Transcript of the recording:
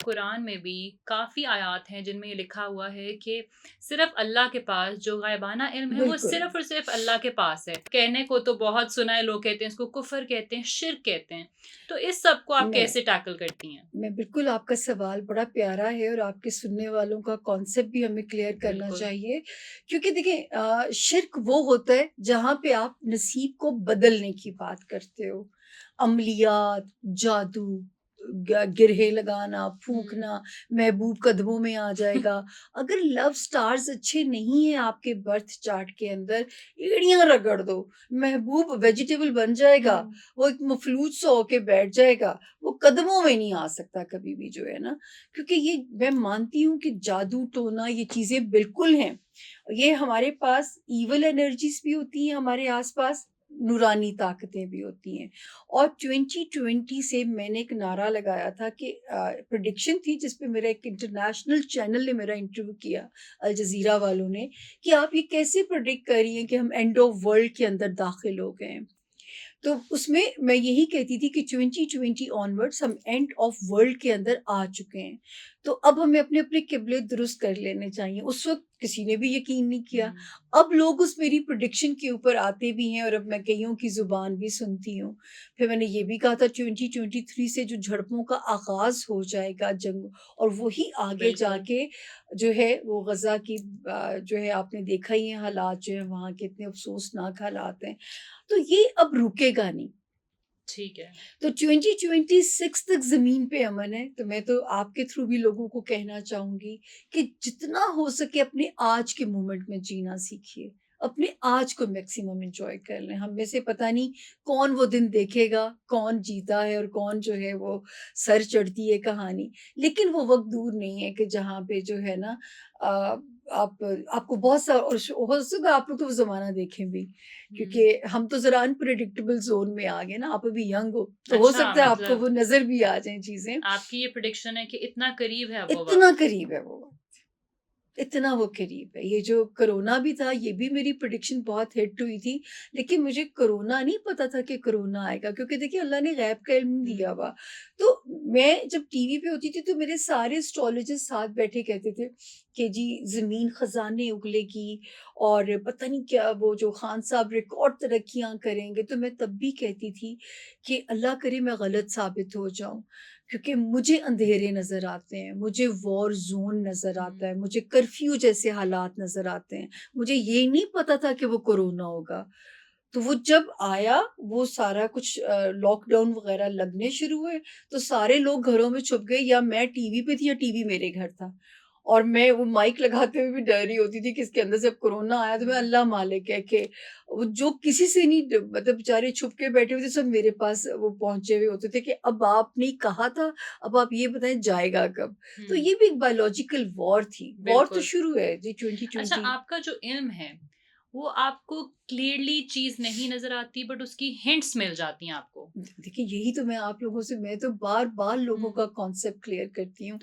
कुरान में भी काफ़ी आयात हैं जिनमें ये लिखा हुआ है कि सिर्फ़ अल्लाह के पास जो गायबाना इल्म है वो बिल्कुल। सिर्फ़ और सिर्फ़ अल्लाह के पास है। कहने को तो बहुत सुना है, लोग कहते हैं इसको कुफ़र कहते हैं, शिर्क कहते हैं। तो इस सब को आप मैं कैसे टैकल करती हैं? मैं बिल्कुल आपका सवाल बड़ा प्यारा है और आपके सुनने वालों का कॉन्सेप्ट भी हमें क्लियर करना बिल्कुल। चाहिए। क्योंकि देखिए शिर्क वो होता है जहाँ पे आप नसीब को बदलने की बात करते हो। अमलियात, जादू, गिरहे लगाना, हुँ। फूँकना, महबूब कदमों में आ जाएगा। अगर लव स्टार्स अच्छे नहीं हैं आपके बर्थ चार्ट के अंदर, एड़ियाँ रगड़ दो, महबूब वेजिटेबल बन जाएगा, हुँ। वो एक मफलूज सा होके बैठ जाएगा। वो कदमों में नहीं आ सकता कभी भी जो है ना, क्योंकि ये मैं मानती हूँ कि जादू टोना ये चीजें बिल्कुल हैं। ये हमारे पास इवल एनर्जीज भी होती हैं, हमारे आसपास नूरानी ताकतें भी होती हैं। और 2020 से मैंने एक नारा लगाया था कि प्रिडिक्शन थी जिसपे मेरा एक इंटरनेशनल चैनल ने मेरा इंटरव्यू किया, अल जजीरा वालों ने, कि आप ये कैसे प्रिडिक्ट कर रही हैं कि हम एंड ऑफ वर्ल्ड के अंदर दाखिल हो गए हैं। तो उसमें मैं यही कहती थी कि 2020 ऑनवर्ड्स हम एंड ऑफ वर्ल्ड के अंदर आ चुके हैं। तो अब हमें अपने-अपने किबले दुरुस्त कर लेने चाहिए। उस वक़्त किसी ने भी यकीन नहीं किया। हुँ। अब लोग उस मेरी प्रेडिक्शन के ऊपर आते भी हैं और अब मैं कइयों की ज़ुबान भी सुनती हूँ। फिर मैंने ये भी कहा था 2023 से जो झड़पों का आगाज़ हो जाएगा जंग, और वही आगे बिल्कुल। जाके जो है वो गज़ा की जो है आपने देखा ही है हालात जो है वहाँ के इतने अफ़सोसनाक हालात हैं। तो ये अब रुकेगा नहीं। ठीक है। तो 2026 तक ज़मीन पे अमन है, तो मैं तो आपके थ्रू भी लोगों को कहना चाहूँगी कि जितना हो सके अपने आज के मोमेंट में जीना सीखिए। अपने आज को मैक्सिमम एन्जॉय कर लें। हम में से पता नहीं कौन वो दिन देखेगा, कौन जीता है और कौन जो है वो सर चढ़ती है कहानी। लेकिन वो वक़्त दूर नहीं है कि जहाँ पे जो है ना अ, आप आपको बहुत सा और हो सकता है आप लोग तो वो ज़माना देखें भी। हुँ। क्योंकि हम तो ज़रा अनप्रेडिक्टेबल ज़ोन में आ गए ना, आप अभी यंग हो, तो हो अच्छा, सकता है आपको मतलब वो नज़र भी आ जाएँ चीज़ें। आपकी ये प्रेडिक्शन है कि इतना करीब है अब वो इतना वक़्त। करीब है वो। इतना वो करीब है। ये जो कोरोना भी था, ये भी मेरी प्रेडिक्शन बहुत हिट हुई थी, लेकिन मुझे कोरोना नहीं पता था कि कोरोना आएगा, क्योंकि देखिए अल्लाह ने गैब का इल्म नहीं दिया हुँ। हुआ। तो मैं जब टीवी पे होती थी, तो मेरे सारे एस्ट्रोलॉजिस्ट साथ बैठे कहते थे कि जी ज़मीन खज़ाने उगलेगी और पता नहीं क्या वो जो खान साहब रिकॉर्ड तरक्कियाँ करेंगे। तो मैं तब भी कहती थी कि अल्लाह करे मैं गलत साबित हो जाऊँ। क्योंकि मुझे अंधेरे नज़र आते हैं, मुझे वॉर ज़ोन नज़र आता है, हुँ। मुझे कर्फ्यू जैसे हालात नज़र आते हैं। मुझे ये नहीं पता था कि वो कोरोना होगा। तो वो जब आया, वो सारा कुछ लॉकडाउन वग़ैरह लगने शुरू हुए, तो सारे लोग घरों में छुप गए, या मैं टीवी पे थी या टीवी मेरे घर था। और मैं वो माइक लगाते हुए भी डर रही होती थी कि इसके अंदर से अब कोरोना आया तो मैं हुँ। अल्लाह मालिक है कि वो जो किसी से नहीं मतलब बेचारे छुप के बैठे हुए थे, सब मेरे पास वो पहुँचे हुए होते थे कि अब आपने कहा था, अब आप ये बताएँ जाएगा कब? तो हुँ। ये भी एक बायोलॉजिकल वॉर थी। वॉर तो बिल्कुल। शुरू है जी अच्छा, 2020। आपका जो इल्म है, वो आपको क्लियरली चीज़ नहीं नज़र आती बट उसकी हिंट्स मिल जाती हैं आपको। देखिए यही तो मैं आप लोगों से मैं तो बार-बार लोगों हुँ। का कॉन्सेप्ट क्लियर करती हूँ।